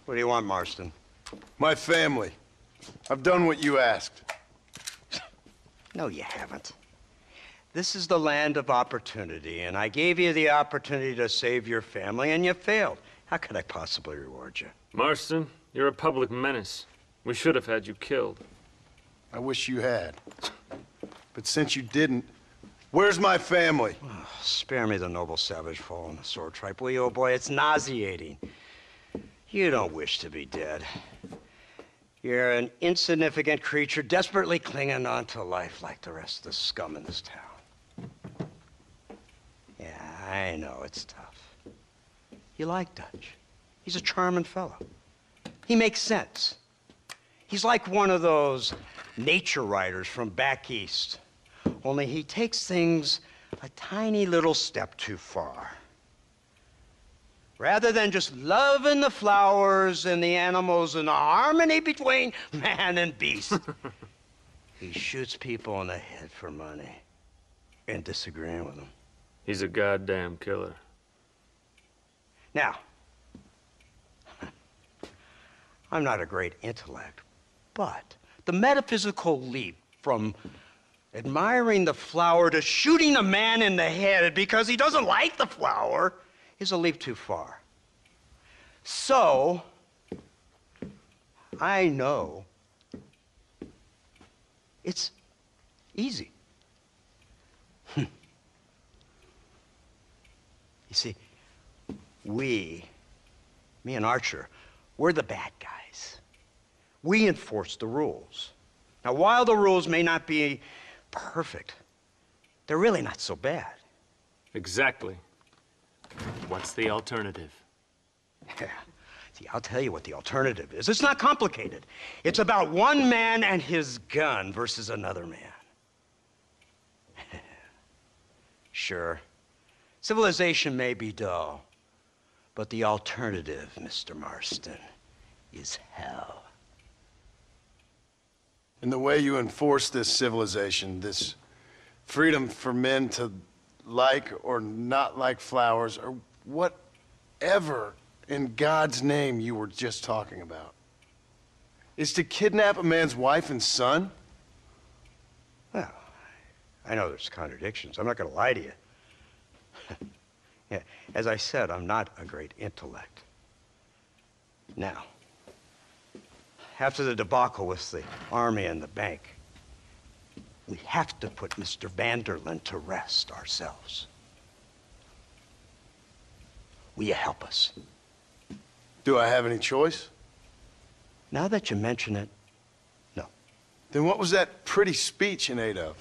What do you want, Marston? My family. I've done what you asked. No, you haven't. This is the land of opportunity, and I gave you the opportunity to save your family, and you failed. How could I possibly reward you? Marston, you're a public menace. We should have had you killed. I wish you had. But since you didn't, where's my family? Oh, spare me the noble savage fall on the sword tripe, will you, old boy? It's nauseating. You don't wish to be dead. You're an insignificant creature desperately clinging on to life like the rest of the scum in this town. Yeah, I know it's tough. You like Dutch. He's a charming fellow. He makes sense. He's like one of those nature writers from back east. Only he takes things a tiny little step too far. Rather than just loving the flowers and the animals and the harmony between man and beast, he shoots people in the head for money and disagreeing with them. He's a goddamn killer. Now, I'm not a great intellect, but the metaphysical leap from admiring the flower to shooting a man in the head because he doesn't like the flower is a leap too far. So, I know it's easy. You see, me and Archer, we're the bad guys. We enforce the rules. Now, while the rules may not be perfect, they're really not so bad. Exactly. What's the alternative? Yeah. See, I'll tell you what the alternative is. It's not complicated. It's about one man and his gun versus another man. Sure, civilization may be dull, but the alternative, Mr. Marston, is hell. And the way you enforce this civilization, this freedom for men to like or not like flowers, or whatever in God's name you were just talking about, is to kidnap a man's wife and son? Well, I know there's contradictions. I'm not going to lie to you. Yeah, as I said, I'm not a great intellect. Now, after the debacle with the army and the bank, we have to put Mr. Vanderlyn to rest ourselves. Will you help us? Do I have any choice? Now that you mention it, no. Then what was that pretty speech in aid of?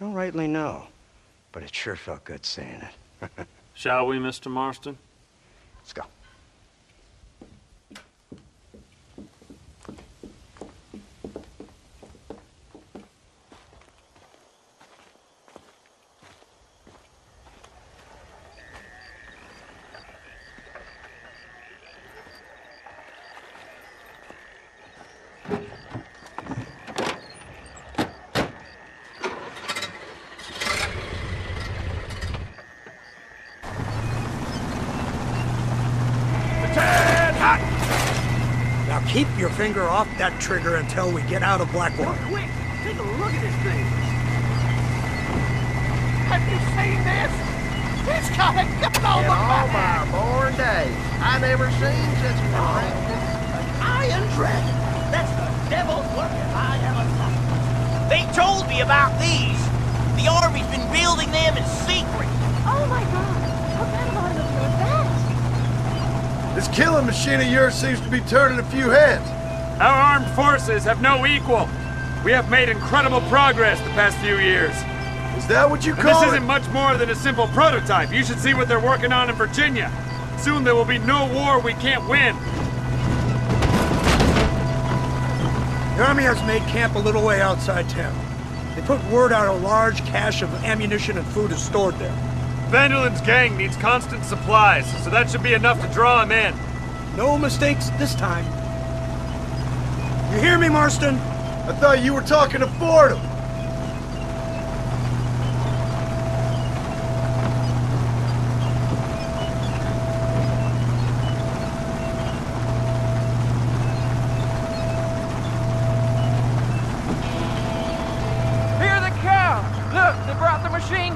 I don't rightly know, but it sure felt good saying it. Shall we, Mr. Marston? Let's go. Now keep your finger off that trigger until we get out of Blackwater. Quick, take a look at this thing. Have you seen this? It's got a gun on the all back. my born days, I never seen such a An iron dragon. That's the devil's work if I ever saw it. They told me about these. The Army's been building them in secret. Oh my god, what kind of automobile is that? This killing machine of yours seems to be turning a few heads. Our armed forces have no equal. We have made incredible progress the past few years. Is that what you And call this it? isn't much more than a simple prototype. You should see what they're working on in Virginia. Soon there will be no war we can't win. The Army has made camp a little way outside town. They put word out a large cache of ammunition and food is stored there. Vanderlyn's gang needs constant supplies, so that should be enough to draw him in. No mistakes this time. You hear me, Marston? I thought you were talking to Fordham.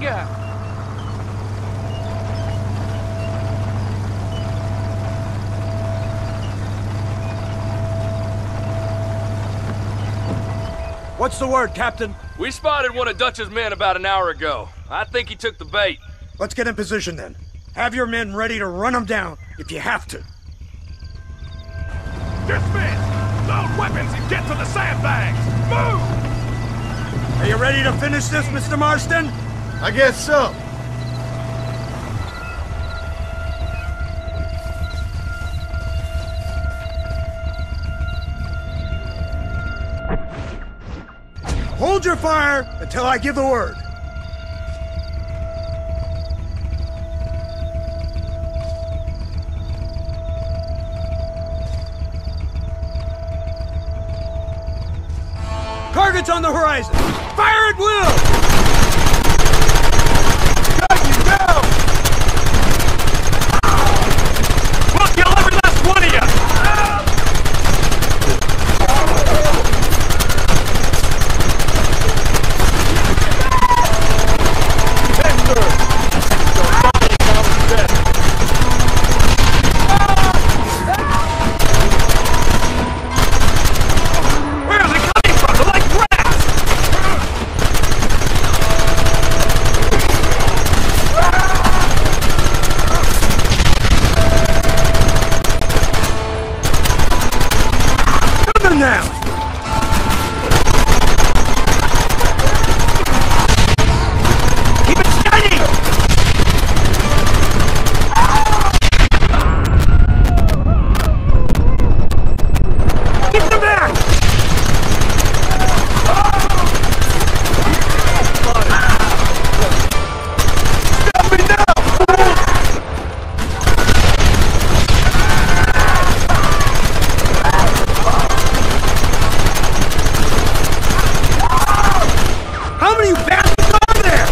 finger! What's the word, Captain? We spotted one of Dutch's men about an hour ago. I think he took the bait. Let's get in position then. Have your men ready to run them down if you have to. Dismiss! Load weapons and get to the sandbags! Move! Are you ready to finish this, Mr. Marston? I guess so. Hold your fire until I give the word. Targets on the horizon! Fire at will! Got you down! We'll kill every last one of you! Where are they coming from? They're like rats! Gun them down! Keep it steady! Keep them back! Stop me now! How many bastards are there?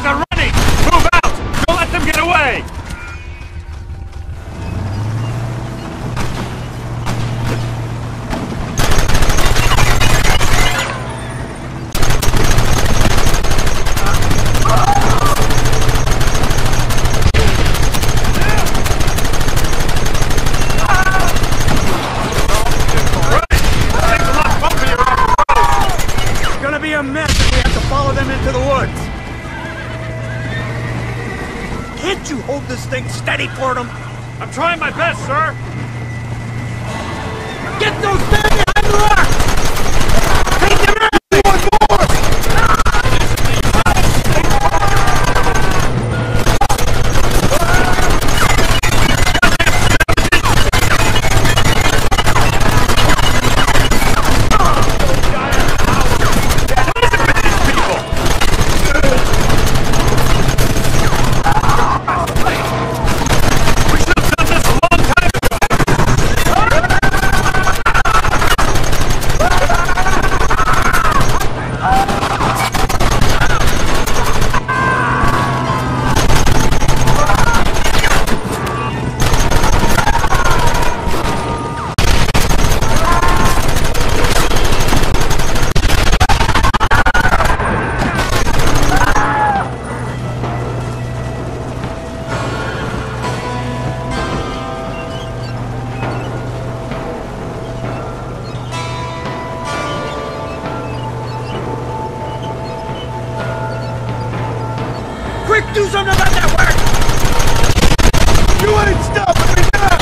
They're running! Move out! Don't let them get away! It's gonna be a mess if we have to follow them into the woods. Can't you hold this thing steady for them? I'm trying my best, sir! Get those men behind the rock! Take them out! One more! Quick, do something about that work! You ain't stopping me now!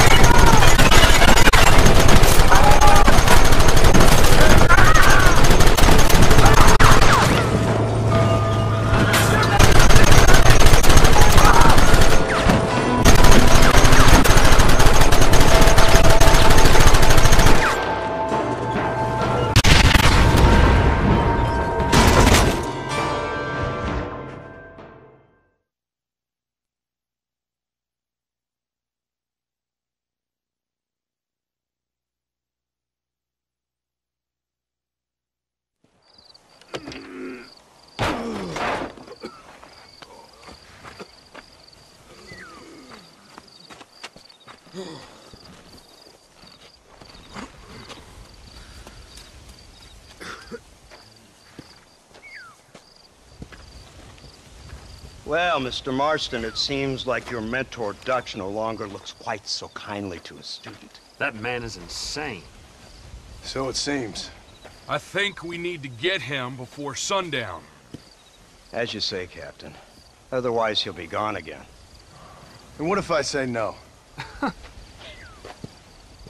Well, Mr. Marston, it seems like your mentor Dutch no longer looks quite so kindly to his student. That man is insane. So it seems. I think we need to get him before sundown. As you say, Captain. Otherwise, he'll be gone again. And what if I say no?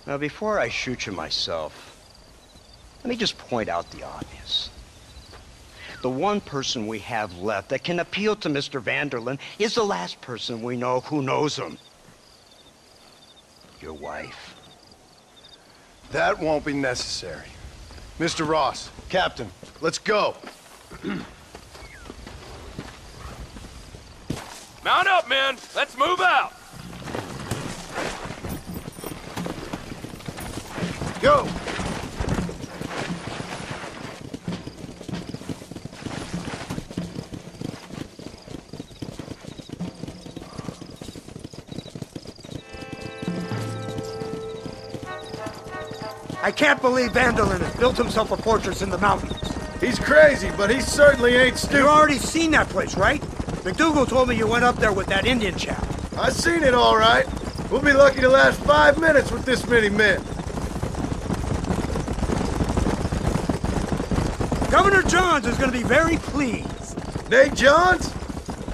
Now, before I shoot you myself, let me just point out the obvious. The one person we have left that can appeal to Mr. Vanderlyn is the last person we know who knows him. Your wife. That won't be necessary. Mr. Ross, Captain, let's go. Mount up, men. Let's move out. Go! I can't believe Vanderlyn has built himself a fortress in the mountains. He's crazy, but he certainly ain't You've stupid. already seen that place, right? McDougal told me you went up there with that Indian chap. I seen it all right. We'll be lucky to last 5 minutes with this many men. Governor Johns is going to be very pleased. Nate Johns?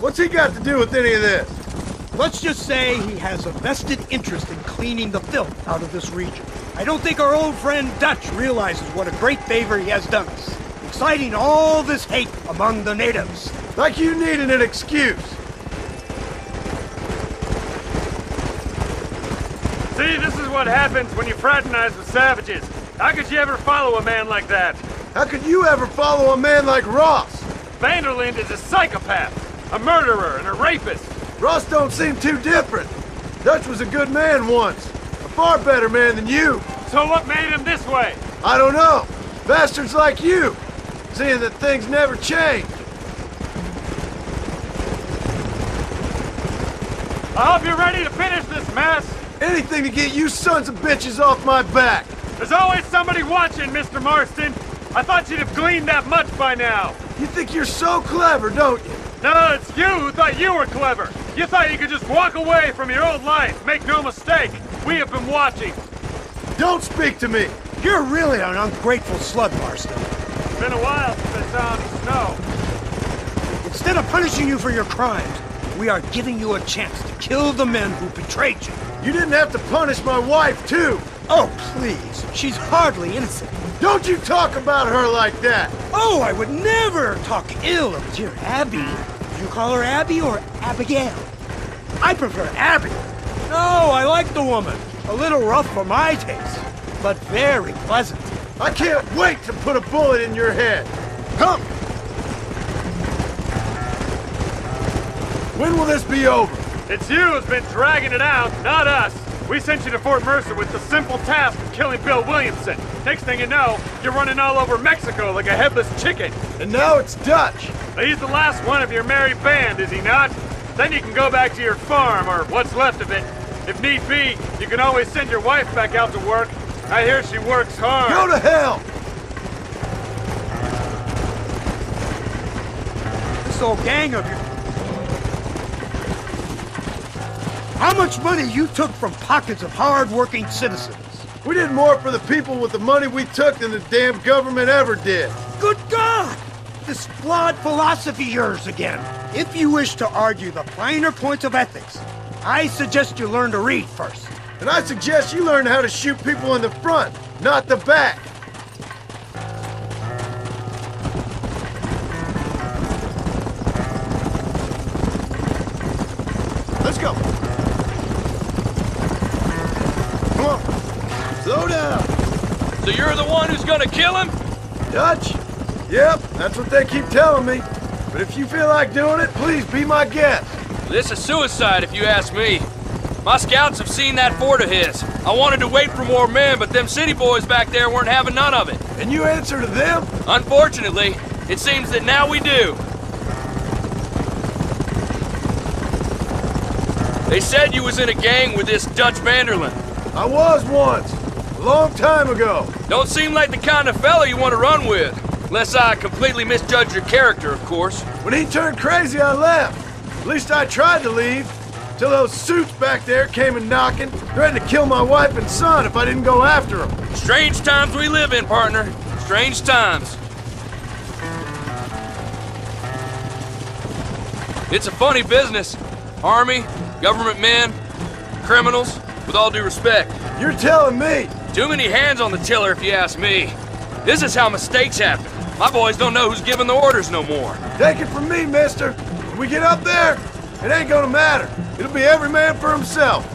What's he got to do with any of this? Let's just say he has a vested interest in cleaning the filth out of this region. I don't think our old friend Dutch realizes what a great favor he has done us, inciting all this hate among the natives. Like you needed an excuse. See, this is what happens when you fraternize with savages. How could you ever follow a man like that? How could you ever follow a man like Ross? Vanderlyn is a psychopath, a murderer, and a rapist. Ross don't seem too different. Dutch was a good man once. A far better man than you. So what made him this way? I don't know. Bastards like you. Seeing that things never change. I hope you're ready to finish this mess. Anything to get you sons of bitches off my back. There's always somebody watching, Mr. Marston. I thought you'd have gleaned that much by now. You think you're so clever, don't you? No, it's you who thought you were clever. You thought you could just walk away from your old life. Make no mistake, we have been watching. Don't speak to me. You're really an ungrateful slug, Marston. It's been a while since I saw any snow. Instead of punishing you for your crimes, we are giving you a chance to kill the men who betrayed you. You didn't have to punish my wife, too. Oh, please. She's hardly innocent. Don't you talk about her like that. Oh, I would never talk ill of dear Abby. Do you call her Abby or Abigail? I prefer Abby. No, I like the woman. A little rough for my taste, but very pleasant. I can't wait to put a bullet in your head. Come! When will this be over? It's you who's been dragging it out, not us. We sent you to Fort Mercer with the simple task of killing Bill Williamson. Next thing you know, you're running all over Mexico like a headless chicken. And now it's Dutch. He's the last one of your merry band, is he not? Then you can go back to your farm, or what's left of it. If need be, you can always send your wife back out to work. I hear she works hard. Go to hell! This old gang of you. How much money you took from pockets of hard-working citizens? We did more for the people with the money we took than the damn government ever did. Good God! This flawed philosophy of yours again. If you wish to argue the finer points of ethics, I suggest you learn to read first. And I suggest you learn how to shoot people in the front, not the back. Let's go. Come on. Slow down. So you're the one who's gonna kill him? Dutch? Yep, that's what they keep telling me. But if you feel like doing it, please be my guest. This is suicide, if you ask me. My scouts have seen that fort of his. I wanted to wait for more men, but them city boys back there weren't having none of it. And you answer to them? Unfortunately, it seems that now we do. They said you was in a gang with this Dutch Vanderlyn. I was once. A long time ago. Don't seem like the kind of fella you want to run with. Unless I completely misjudged your character, of course. When he turned crazy, I left. At least I tried to leave, till those suits back there came and knocking, threatened to kill my wife and son if I didn't go after them. Strange times we live in, partner. Strange times. It's a funny business. Army, government men, criminals, with all due respect. You're telling me? Too many hands on the tiller, if you ask me. This is how mistakes happen. My boys don't know who's giving the orders no more. Take it from me, mister. When we get up there, it ain't gonna matter. It'll be every man for himself.